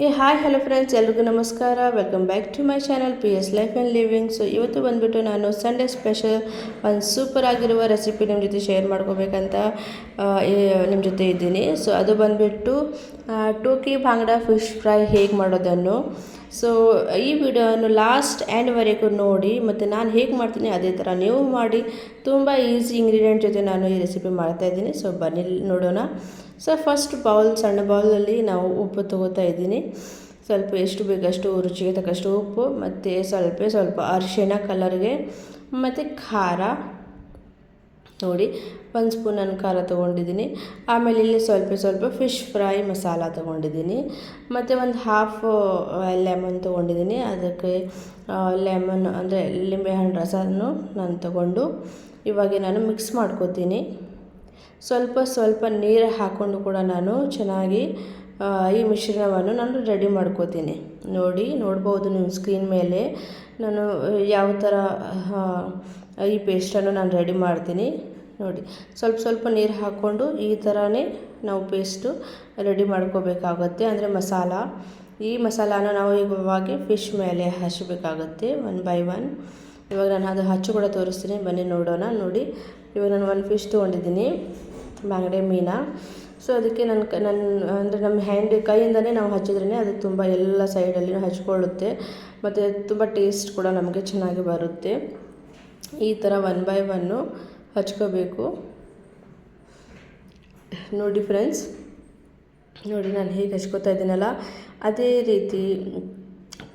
Hi hello friends, ಎಲ್ರಿಗೂ ನಮಸ್ಕಾರ. Welcome back to my channel PS life and living. So ಇವತ್ತು ಬಂದುಬಿಟ್ಟು ನಾನು ಸಂಡೇ ಸ್ಪೆಷಲ್ ಒಂದು ಸೂಪರ್ ಆಗಿರುವ ರೆಸಿಪಿ ನಿಮ್ಮ ಜೊತೆ ಶೇರ್ ಮಾಡ್ಕೋಬೇಕಂತ ನಿಮ್ಮ ಜೊತೆ ಇದ್ದೀನಿ. ಸೊ ಅದು ಬಂದುಬಿಟ್ಟು ಟೋಕಿ ಭಾಂಗಡ ಫಿಶ್ ಫ್ರೈ ಹೇಗೆ ಮಾಡೋದನ್ನು. ಸೊ ಈ ವಿಡಿಯೋವನ್ನು ಲಾಸ್ಟ್ ಎಂಡ್ವರೆಗೂ ನೋಡಿ, ಮತ್ತು ನಾನು ಹೇಗೆ ಮಾಡ್ತೀನಿ ಅದೇ ಥರ ನೀವು ಮಾಡಿ. ತುಂಬ ಈಸಿ ಇಂಗ್ರೀಡಿಯೆಂಟ್ ಜೊತೆ ನಾನು ಈ ರೆಸಿಪಿ ಮಾಡ್ತಾಯಿದ್ದೀನಿ. ಸೊ ಬನ್ನಿ ನೋಡೋಣ. ಸೊ ಫಸ್ಟ್ ಸಣ್ಣ ಬೌಲಲ್ಲಿ ನಾವು ಉಪ್ಪು ತೊಗೋತಾ ಇದ್ದೀನಿ. ಸ್ವಲ್ಪ ಎಷ್ಟು ಬೇಕಷ್ಟು ರುಚಿಗೆ ತಕ್ಕಷ್ಟು ಉಪ್ಪು, ಮತ್ತು ಸ್ವಲ್ಪ ಅರಿಶಿಣ ಕಲರ್ಗೆ, ಮತ್ತು ಖಾರ ನೋಡಿ 1 ಸ್ಪೂನ್ ನಾನು ಖಾರ ತೊಗೊಂಡಿದ್ದೀನಿ. ಆಮೇಲೆ ಇಲ್ಲಿ ಸ್ವಲ್ಪ ಫಿಶ್ ಫ್ರೈ ಮಸಾಲ ತೊಗೊಂಡಿದ್ದೀನಿ, ಮತ್ತು ಒಂದು ಹಾಫ್ ಲೆಮನ್ ತೊಗೊಂಡಿದ್ದೀನಿ. ಅದಕ್ಕೆ ಲೆಮನ್ ಅಂದರೆ ಲಿಂಬೆಹಣ್ಣು ರಸನೂ ನಾನು ತೊಗೊಂಡು ಇವಾಗ ನಾನು ಮಿಕ್ಸ್ ಮಾಡ್ಕೋತೀನಿ. ಸ್ವಲ್ಪ ನೀರು ಹಾಕ್ಕೊಂಡು ಕೂಡ ನಾನು ಚೆನ್ನಾಗಿ ಈ ಮಿಶ್ರಣವನ್ನು ನಾನು ರೆಡಿ ಮಾಡ್ಕೋತೀನಿ. ನೋಡ್ಬೋದು ನಿಮ್ಮ ಸ್ಕ್ರೀನ್ ಮೇಲೆ ನಾನು ಯಾವ ಥರ ಈ ಪೇಸ್ಟನ್ನು ನಾನು ರೆಡಿ ಮಾಡ್ತೀನಿ ನೋಡಿ. ಸ್ವಲ್ಪ ನೀರು ಹಾಕ್ಕೊಂಡು ಈ ಥರನೇ ನಾವು ಪೇಸ್ಟು ರೆಡಿ ಮಾಡ್ಕೋಬೇಕಾಗತ್ತೆ. ಅಂದರೆ ಈ ಮಸಾಲಾನ ನಾವು ಇವಾಗ ಫಿಶ್ ಮೇಲೆ ಹಚ್ಚಬೇಕಾಗತ್ತೆ 1 by 1. ಇವಾಗ ನಾನು ಅದು ಹಚ್ಚು ಕೂಡ ತೋರಿಸ್ತೀನಿ, ಬನ್ನಿ ನೋಡೋಣ. ನೋಡಿ ಇವಾಗ ನಾನು 1 ಫಿಶ್ ತೊಗೊಂಡಿದ್ದೀನಿ, ಬಾಂಗಡೆ ಮೀನಾ. ಸೊ ಅದಕ್ಕೆ ಅಂದರೆ ನಮ್ಮ ಕೈಯಿಂದನೇ ನಾವು ಹಚ್ಚಿದ್ರೇ ಅದು ತುಂಬ ಎಲ್ಲ ಸೈಡಲ್ಲಿ ಹಚ್ಕೊಳ್ಳುತ್ತೆ, ಮತ್ತು ತುಂಬ ಟೇಸ್ಟ್ ಕೂಡ ನಮಗೆ ಚೆನ್ನಾಗಿ ಬರುತ್ತೆ. ಈ ಥರ 1 by 1 ಹಚ್ಕೋಬೇಕು. ನೋಡಿ ಫ್ರೆಂಡ್ಸ್, ನೋಡಿ ನಾನು ಹೇಗೆ ಹಚ್ಕೋತಾ ಇದ್ದೀನಲ್ಲ ಅದೇ ರೀತಿ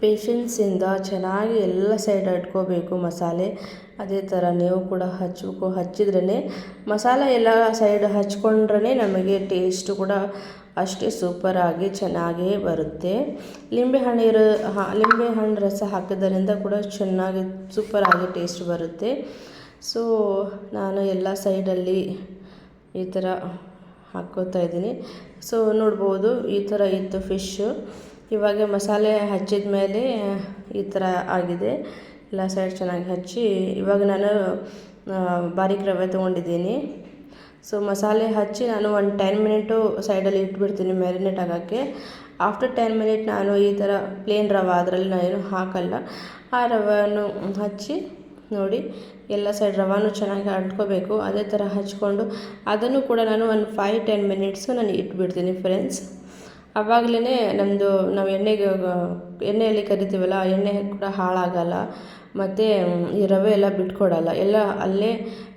ಪೇಷನ್ಸಿಂದ ಚೆನ್ನಾಗಿ ಎಲ್ಲ ಸೈಡ್ ಹಚ್ಕೋಬೇಕು ಮಸಾಲೆ. ಅದೇ ಥರ ನೀವು ಕೂಡ ಹಚ್ಚಿದ್ರೇ ಮಸಾಲೆ ಎಲ್ಲ ಸೈಡ್ ಹಚ್ಕೊಂಡ್ರೇ ನಮಗೆ ಟೇಸ್ಟ್ ಕೂಡ ಅಷ್ಟೇ ಸೂಪರಾಗಿ ಚೆನ್ನಾಗೇ ಬರುತ್ತೆ. ಲಿಂಬೆಹಣ್ಣು ರಸ ಹಾಕಿದ್ದರಿಂದ ಕೂಡ ಚೆನ್ನಾಗಿ ಸೂಪರಾಗಿ ಟೇಸ್ಟ್ ಬರುತ್ತೆ. ಸೊ ನಾನು ಎಲ್ಲ ಸೈಡಲ್ಲಿ ಈ ಥರ ಹಾಕ್ಕೋತಾ ಇದ್ದೀನಿ. ಸೊ ನೋಡ್ಬೋದು ಈ ಥರ ಇತ್ತು ಫಿಶ್ಶು. ಇವಾಗ ಮಸಾಲೆ ಹಚ್ಚಿದ ಮೇಲೆ ಈ ಥರ ಆಗಿದೆ, ಎಲ್ಲ ಸೈಡ್ ಚೆನ್ನಾಗಿ ಹಚ್ಚಿ. ಇವಾಗ ನಾನು ಬಾರೀಕ್ ರವೆ ತೊಗೊಂಡಿದ್ದೀನಿ. ಸೊ ಮಸಾಲೆ ಹಚ್ಚಿ ನಾನು ಒಂದು 10 ಮಿನಿಟು ಸೈಡಲ್ಲಿ ಇಟ್ಬಿಡ್ತೀನಿ ಮ್ಯಾರಿನೇಟ್ ಆಗೋಕ್ಕೆ. ಆಫ್ಟರ್ 10 ಮಿನಿಟ್ ನಾನು ಈ ಥರ ಪ್ಲೇನ್ ರವೆ ಅದರಲ್ಲಿ ನಾನೇನು ಹಾಕಲ್ಲ, ಆ ರವೆಯನ್ನು ಹಚ್ಚಿ ನೋಡಿ ಎಲ್ಲ ಸೈಡ್ ರವಾನು ಚೆನ್ನಾಗಿ ಅಂಟ್ಕೋಬೇಕು. ಅದೇ ಥರ ಹಚ್ಕೊಂಡು ಅದನ್ನು ಕೂಡ ನಾನು ಒಂದು 5-10 ಮಿನಿಟ್ಸು ನಾನು ಇಟ್ಬಿಡ್ತೀನಿ ಫ್ರೆಂಡ್ಸ್. ಆವಾಗಲೇ ನಮ್ಮದು ನಾವು ಎಣ್ಣೆಯಲ್ಲಿ ಕರಿತೀವಲ್ಲ, ಆ ಎಣ್ಣೆ ಕೂಡ ಹಾಳಾಗಲ್ಲ, ಮತ್ತು ಈ ರವೆ ಎಲ್ಲ ಬಿಟ್ಕೊಡಲ್ಲ, ಎಲ್ಲ ಅಲ್ಲೇ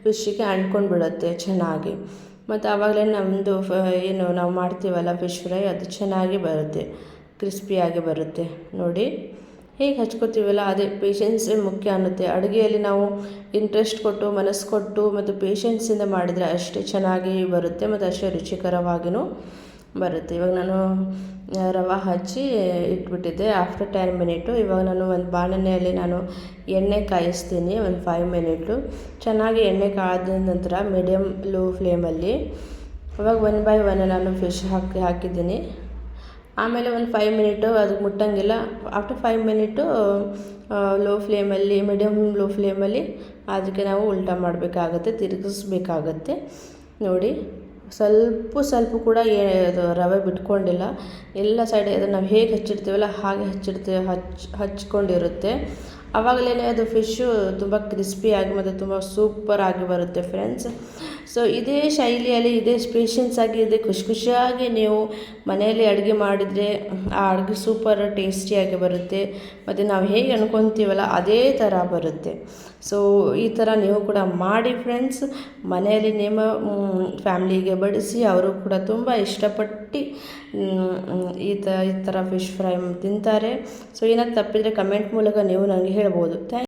ಫಿಶ್ಶಿಗೆ ಅಂಟ್ಕೊಂಡು ಬಿಡುತ್ತೆ ಚೆನ್ನಾಗಿ. ಮತ್ತು ಆವಾಗಲೇ ನಮ್ಮದು ಏನು ನಾವು ಮಾಡ್ತೀವಲ್ಲ ಫಿಶ್ ಫ್ರೈ, ಅದು ಚೆನ್ನಾಗಿ ಬರುತ್ತೆ, ಕ್ರಿಸ್ಪಿಯಾಗಿ ಬರುತ್ತೆ. ನೋಡಿ ಹೇಗೆ ಹಚ್ಕೋತೀವಲ್ಲ ಅದೇ ಪೇಷನ್ಸೇ ಮುಖ್ಯ ಅನ್ನುತ್ತೆ. ಅಡುಗೆಯಲ್ಲಿ ನಾವು ಇಂಟ್ರೆಸ್ಟ್ ಕೊಟ್ಟು ಮನಸ್ಸು ಕೊಟ್ಟು ಮತ್ತು ಪೇಷನ್ಸಿಂದ ಮಾಡಿದರೆ ಅಷ್ಟೇ ಚೆನ್ನಾಗಿ ಬರುತ್ತೆ, ಮತ್ತು ಅಷ್ಟೇ ರುಚಿಕರವಾಗಿಯೂ ಬರುತ್ತೆ. ಇವಾಗ ನಾನು ರವೆ ಹಚ್ಚಿ ಇಟ್ಬಿಟ್ಟಿದ್ದೆ ಆಫ್ಟರ್ 10 ಮಿನಿಟು. ಇವಾಗ ನಾನು ಒಂದು ಬಾಣಲೆಯಲ್ಲಿ ನಾನು ಎಣ್ಣೆ ಕಾಯಿಸ್ತೀನಿ 5 ಮಿನಿಟು. ಚೆನ್ನಾಗಿ ಎಣ್ಣೆ ಕಾದ ನಂತರ ಮೀಡಿಯಮ್ ಲೋ ಫ್ಲೇಮಲ್ಲಿ ಇವಾಗ 1 by 1 ನಾನು ಫಿಶ್ ಹಾಕಿದ್ದೀನಿ. ಆಮೇಲೆ ಒಂದು 5 ಮಿನಿಟು ಅದಕ್ಕೆ ಮುಟ್ಟಂಗಿಲ್ಲ. ಆಫ್ಟರ್ 5 ಮಿನಿಟು ಮೀಡಿಯಮ್ ಲೋ ಫ್ಲೇಮಲ್ಲಿ ಅದಕ್ಕೆ ನಾವು ಉಲ್ಟಾ ಮಾಡಬೇಕಾಗತ್ತೆ, ತಿರುಗಿಸ್ಬೇಕಾಗತ್ತೆ. ನೋಡಿ ಸ್ವಲ್ಪ ಕೂಡ ಅದು ರವೆ ಬಿಟ್ಕೊಂಡಿಲ್ಲ, ಎಲ್ಲ ಸೈಡ್ ಅದು ನಾವು ಹೇಗೆ ಹಚ್ಚಿಡ್ತೀವಲ್ಲ ಹಾಗೆ ಹಚ್ಕೊಂಡಿರುತ್ತೆ. ಆವಾಗಲೇ ಅದು ಫಿಶ್ಶು ತುಂಬ ಕ್ರಿಸ್ಪಿಯಾಗಿ ಮತ್ತು ತುಂಬ ಸೂಪರಾಗಿ ಬರುತ್ತೆ ಫ್ರೆಂಡ್ಸ್. ಸೊ ಇದೇ ಶೈಲಿಯಲ್ಲಿ ಇದೇ ಪೇಷನ್ಸಾಗಿ ಇದೆ ಖುಷಿಯಾಗಿ ನೀವು ಮನೆಯಲ್ಲಿ ಅಡುಗೆ ಮಾಡಿದರೆ ಆ ಅಡುಗೆ ಸೂಪರ್ ಟೇಸ್ಟಿಯಾಗಿ ಬರುತ್ತೆ, ಮತ್ತು ನಾವು ಹೇಗೆ ಅನ್ಕೊತೀವಲ್ಲ ಅದೇ ಥರ ಬರುತ್ತೆ. ಸೊ ಈ ಥರ ನೀವು ಕೂಡ ಮಾಡಿ ಫ್ರೆಂಡ್ಸ್, ಮನೆಯಲ್ಲಿ ನಿಮ್ಮ ಫ್ಯಾಮ್ಲಿಗೆ ಬಡಿಸಿ, ಅವರು ಕೂಡ ತುಂಬ ಇಷ್ಟಪಟ್ಟು ಈ ಥರ ಫಿಶ್ ಫ್ರೈ ತಿಂತಾರೆ. ಸೊ ಏನಾದ್ರು ತಪ್ಪಿದರೆ ಕಮೆಂಟ್ ಮೂಲಕ ನೀವು ನನಗೆ ಹೇಳ್ಬೋದು.